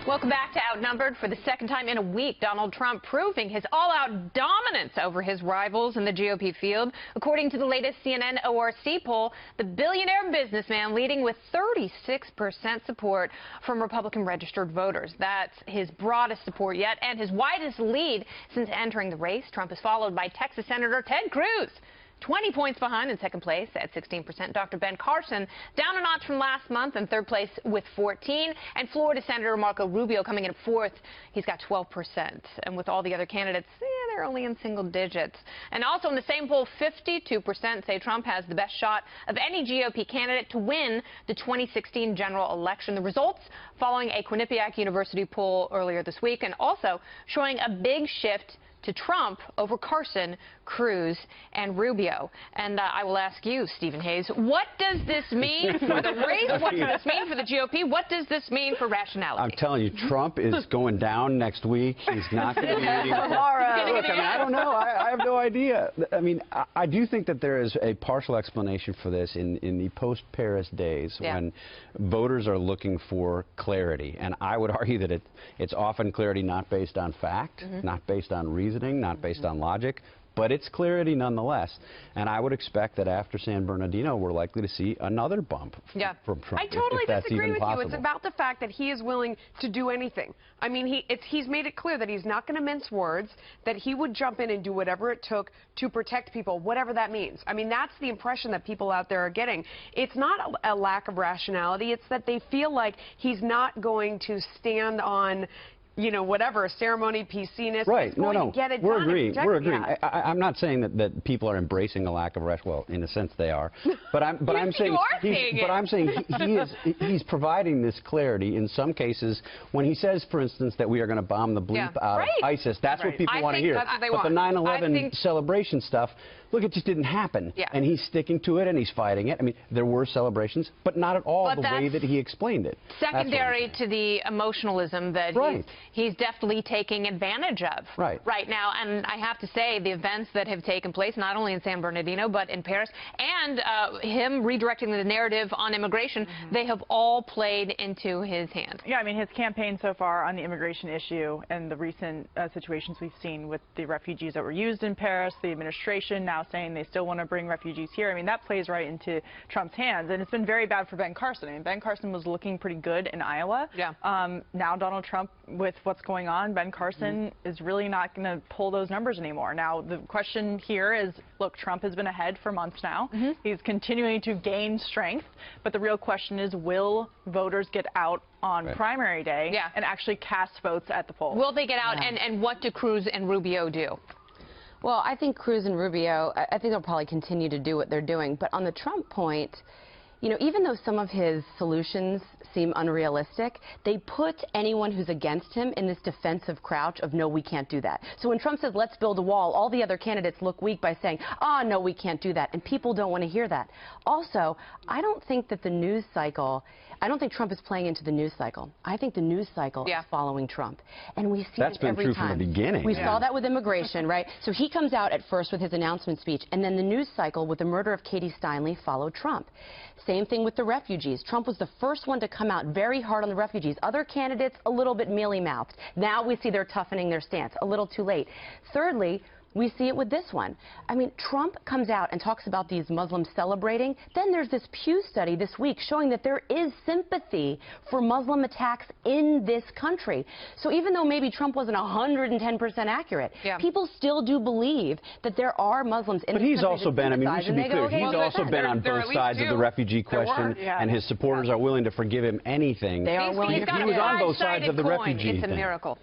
Welcome back to Outnumbered. For the second time in a week, Donald Trump proving his all-out dominance over his rivals in the GOP field. According to the latest CNN ORC poll, the billionaire businessman leading with 36% support from Republican registered voters. That's his broadest support yet and his widest lead since entering the race. Trump is followed by Texas Senator Ted Cruz, 20 points behind in second place at 16%. Dr. Ben Carson down a notch from last month in third place with 14. And Florida Senator Marco Rubio coming in at fourth. He's got 12%. And with all the other candidates, they're only in single digits. And also in the same poll, 52% say Trump has the best shot of any GOP candidate to win the 2016 general election. The results following a Quinnipiac University poll earlier this week, and also showing a big shift to Trump over Carson, Cruz, and Rubio. And I will ask you, Stephen Hayes, what does this mean for the race? What does this mean for the GOP? What does this mean for rationality? I'm telling you, Trump is going down next week. He's not going to be meeting tomorrow. Look, I don't know. I have no idea. I mean, I do think that there is a partial explanation for this in the post-Paris days when voters are looking for clarity. And I would argue that it's often clarity not based on fact, not based on reasoning, not based on logic, but it's clarity nonetheless. And I would expect that after San Bernardino, we're likely to see another bump from Trump. I totally if that's disagree even with possible. you. It's about the fact that he is willing to do anything. I mean, he's made it clear that he's not going to mince words, that he would jump in and do whatever it took to protect people, whatever that means. I mean, that's the impression that people out there are getting. It's not a lack of rationality. It's that they feel like he's not going to stand on, you know, whatever, ceremony, PC-ness. Right. To get it we're done agreeing. We're agreeing. Yeah. I'm not saying that people are embracing a lack of well, in a sense they are. But I'm saying he's providing this clarity in some cases when he says, for instance, that we are going to bomb the bleep out of ISIS. That's what people want to hear. That's what they but want. the 9/11 celebration stuff, look, it just didn't happen. And he's sticking to it and he's fighting it. I mean, there were celebrations, but not at all the way that he explained it. Secondary to the emotionalism that he's definitely taking advantage of right now. And I have to say, the events that have taken place, not only in San Bernardino, but in Paris, and him redirecting the narrative on immigration, they have all played into his hand. Yeah, I mean, his campaign so far on the immigration issue and the recent situations we've seen with the refugees that were used in Paris, the administration now saying they still want to bring refugees here. I mean, that plays right into Trump's hands. And it's been very bad for Ben Carson. I mean, Ben Carson was looking pretty good in Iowa. Now Donald Trump, with what's going on, Ben Carson is really not going to pull those numbers anymore. Now, the question here is, look, Trump has been ahead for months now. He's continuing to gain strength. But the real question is, will voters get out on primary day and actually cast votes at the polls? Will they get out, and what do Cruz and Rubio do? Well, I think Cruz and Rubio, I think they'll probably continue to do what they're doing. But on the Trump point, you know, even though some of his solutions seem unrealistic, they put anyone who's against him in this defensive crouch of, no, we can't do that. So when Trump says, let's build a wall, all the other candidates look weak by saying, oh, no, we can't do that. And people don't want to hear that. Also, I don't think that the news cycle, I don't think Trump is playing into the news cycle. I think the news cycle is following Trump. And we see it every time. That's been true from the beginning. We saw that with immigration, right? So he comes out at first with his announcement speech, and then the news cycle with the murder of Katie Steinle followed Trump. Same thing with the refugees. Trump was the first one to come out very hard on the refugees. Other candidates, a little bit mealy-mouthed. Now we see they're toughening their stance. A little too late. Thirdly, we see it with this one. I mean, Trump comes out and talks about these Muslims celebrating. Then there's this Pew study this week showing that there is sympathy for Muslim attacks in this country. So even though maybe Trump wasn't 110% accurate, people still do believe that there are Muslims in this country. But he's also been, I mean, we should be clear, he's also been on both sides of the refugee question, and his supporters are willing to forgive him anything. They are willing to forgive him. He was on both sides of the refugee thing. It's a miracle.